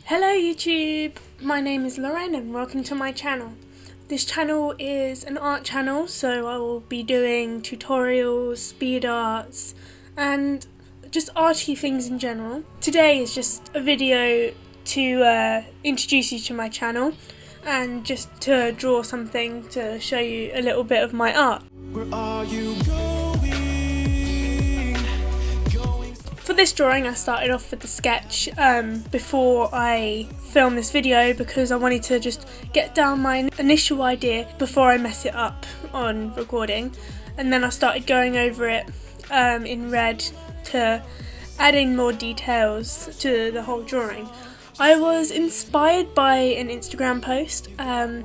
Hello YouTube, my name is Loren and welcome to my channel. This channel is an art channel, so I will be doing tutorials, speed arts and just arty things in general. Today is just a video to introduce you to my channel and just to draw something to show you a little bit of my art. Where are you going? For this drawing I started off with the sketch before I filmed this video because I wanted to just get down my initial idea before I mess it up on recording, and then I started going over it in red to add in more details to the whole drawing. I was inspired by an Instagram post. I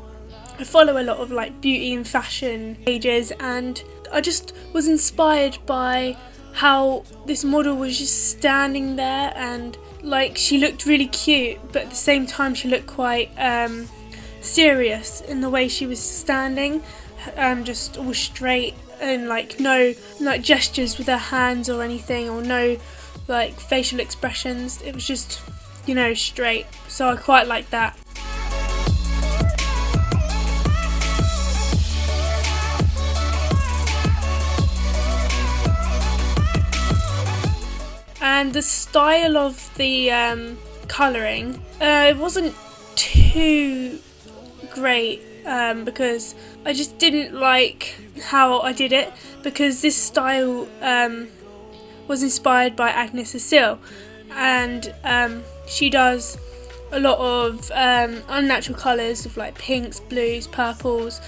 follow a lot of like beauty and fashion pages, and I just was inspired by how this model was just standing there and like she looked really cute, but at the same time she looked quite serious in the way she was standing, just all straight and like no like gestures with her hands or anything, or no like facial expressions. It was just, you know, straight. So I quite like that. And the style of the colouring, it wasn't too great because I just didn't like how I did it, because this style was inspired by Agnes Cecile, and she does a lot of unnatural colours of like pinks, blues, purples,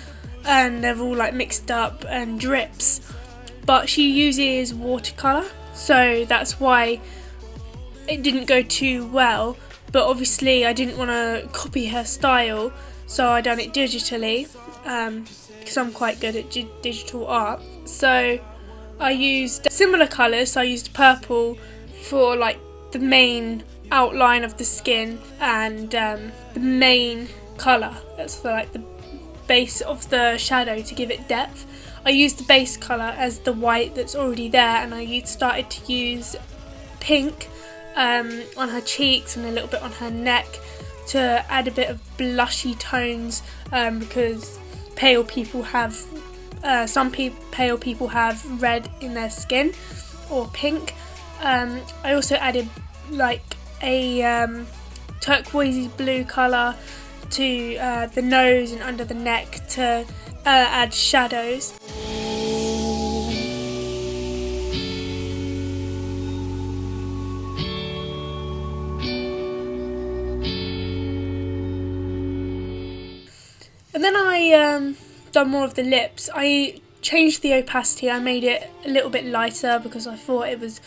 and they're all like mixed up and drips, but she uses watercolour. So that's why it didn't go too well, but obviously I didn't want to copy her style, so I done it digitally because I'm quite good at digital art. So I used similar colours, so I used purple for like the main outline of the skin, and the main colour, that's for like the base of the shadow to give it depth. I used the base colour as the white that's already there, and I started to use pink on her cheeks and a little bit on her neck to add a bit of blushy tones, because pale people have, pale people have red in their skin, or pink. I also added like a turquoisey blue colour to the nose and under the neck to add shadows. And then I done more of the lips. I changed the opacity, I made it a little bit lighter because I thought it was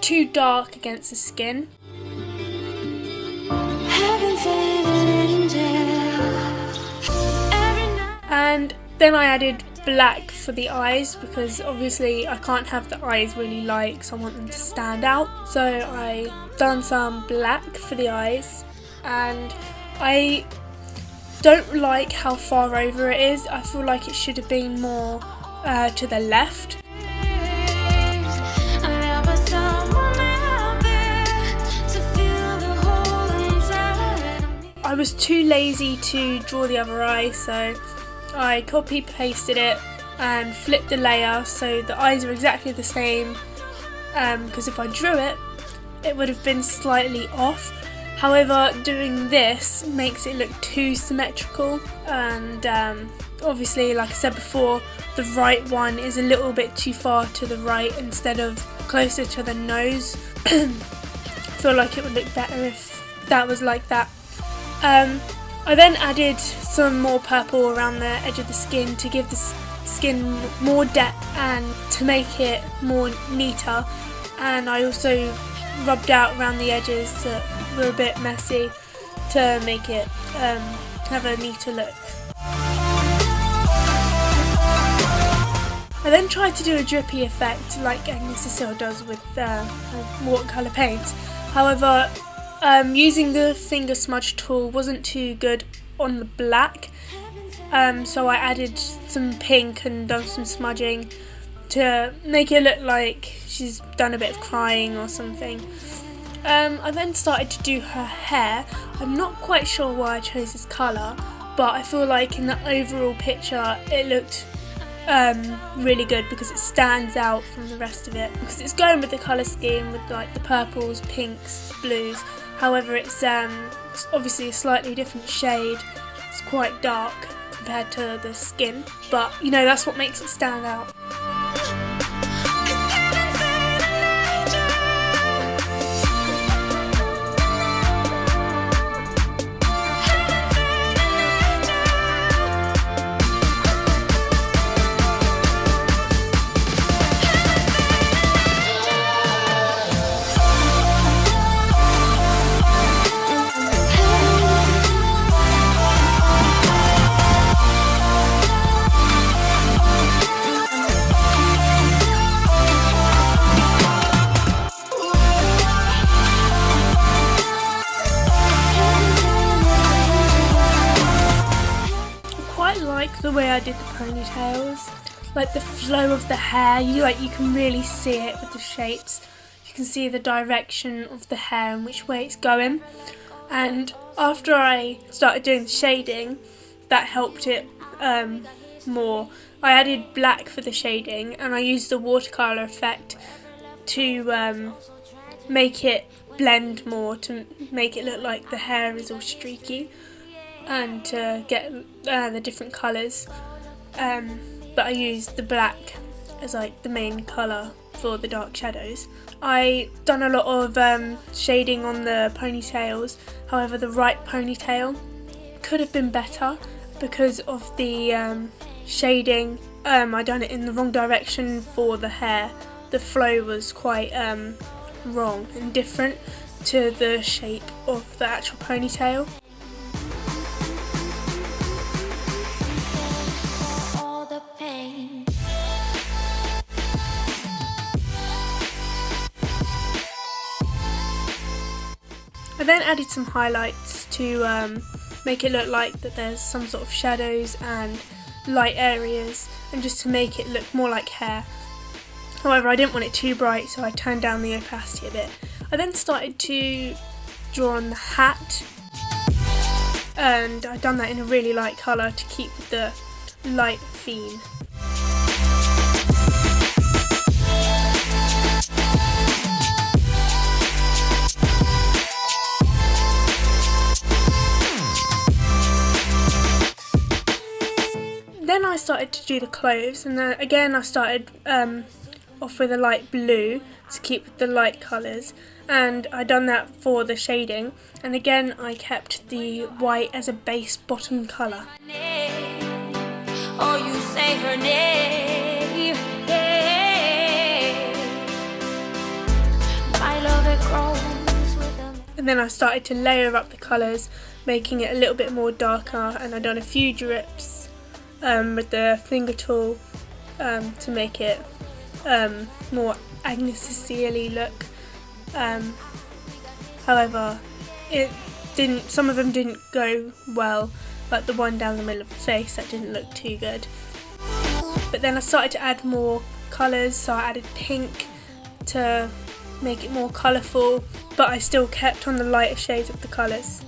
too dark against the skin. And then I added black for the eyes, because obviously I can't have the eyes really light, so I want them to stand out. So I done some black for the eyes, and I don't like how far over it is. I feel like it should have been more to the left. I was too lazy to draw the other eye, so I copy pasted it and flipped the layer so the eyes are exactly the same, because if I drew it, it would have been slightly off. However, doing this makes it look too symmetrical, and obviously, like I said before, the right one is a little bit too far to the right instead of closer to the nose. I feel like it would look better if that was like that. I then added some more purple around the edge of the skin to give the skin more depth and to make it more neater, and I also rubbed out around the edges that were a bit messy to make it have a neater look. I then tried to do a drippy effect like Agnes Cecile does with watercolour paints. However, using the finger smudge tool wasn't too good on the black, so I added some pink and done some smudging to make it look like she's done a bit of crying or something. I then started to do her hair. I'm not quite sure why I chose this colour, but I feel like in the overall picture it looked really good because it stands out from the rest of it, because it's going with the colour scheme with like the purples, pinks, blues. However, it's obviously a slightly different shade. It's quite dark compared to the skin, but you know, that's what makes it stand out. Like the way I did the ponytails, like the flow of the hair, you can really see it with the shapes. You can see the direction of the hair and which way it's going. And after I started doing the shading, that helped it more. I added black for the shading, and I used the watercolour effect to make it blend more, to make it look like the hair is all streaky, and to get the different colours, but I used the black as like the main colour for the dark shadows. I done a lot of shading on the ponytails, however the right ponytail could have been better because of the shading. I done it in the wrong direction for the hair. The flow was quite wrong and different to the shape of the actual ponytail. I then added some highlights to make it look like that there's some sort of shadows and light areas, and just to make it look more like hair. However, I didn't want it too bright, so I turned down the opacity a bit. I then started to draw on the hat, and I've done that in a really light colour to keep with the light theme. Then I started to do the clothes, and then again I started off with a light blue to keep with the light colours, and I done that for the shading, and again I kept the white as a base bottom colour. Oh, you say her name. My love, it grows with them. And then I started to layer up the colours, making it a little bit more darker, and I done a few drips with the finger tool to make it more Agnes Cecilia look. However, it didn't. Some of them didn't go well, like the one down the middle of the face, that didn't look too good. But then I started to add more colours, so I added pink to make it more colourful, but I still kept on the lighter shades of the colours.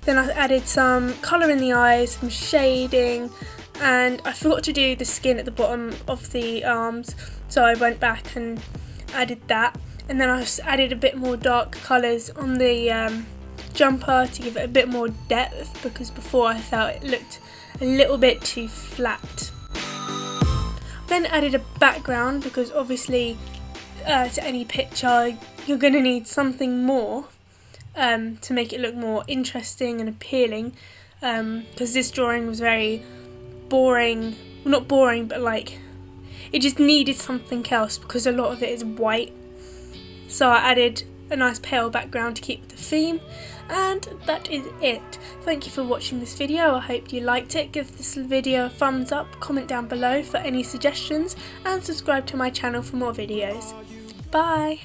Then I added some colour in the eyes, some shading, and I forgot to do the skin at the bottom of the arms, so I went back and added that. And then I added a bit more dark colours on the jumper to give it a bit more depth, because before I felt it looked a little bit too flat. Then added a background, because obviously to any picture you're going to need something more to make it look more interesting and appealing, because this drawing was very boring. Well, not boring, but like it just needed something else because a lot of it is white. So I added a nice pale background to keep with the theme, And that is it. Thank you for watching this video. I hope you liked it. Give this video a thumbs up, comment down below for any suggestions, and subscribe to my channel for more videos. Bye!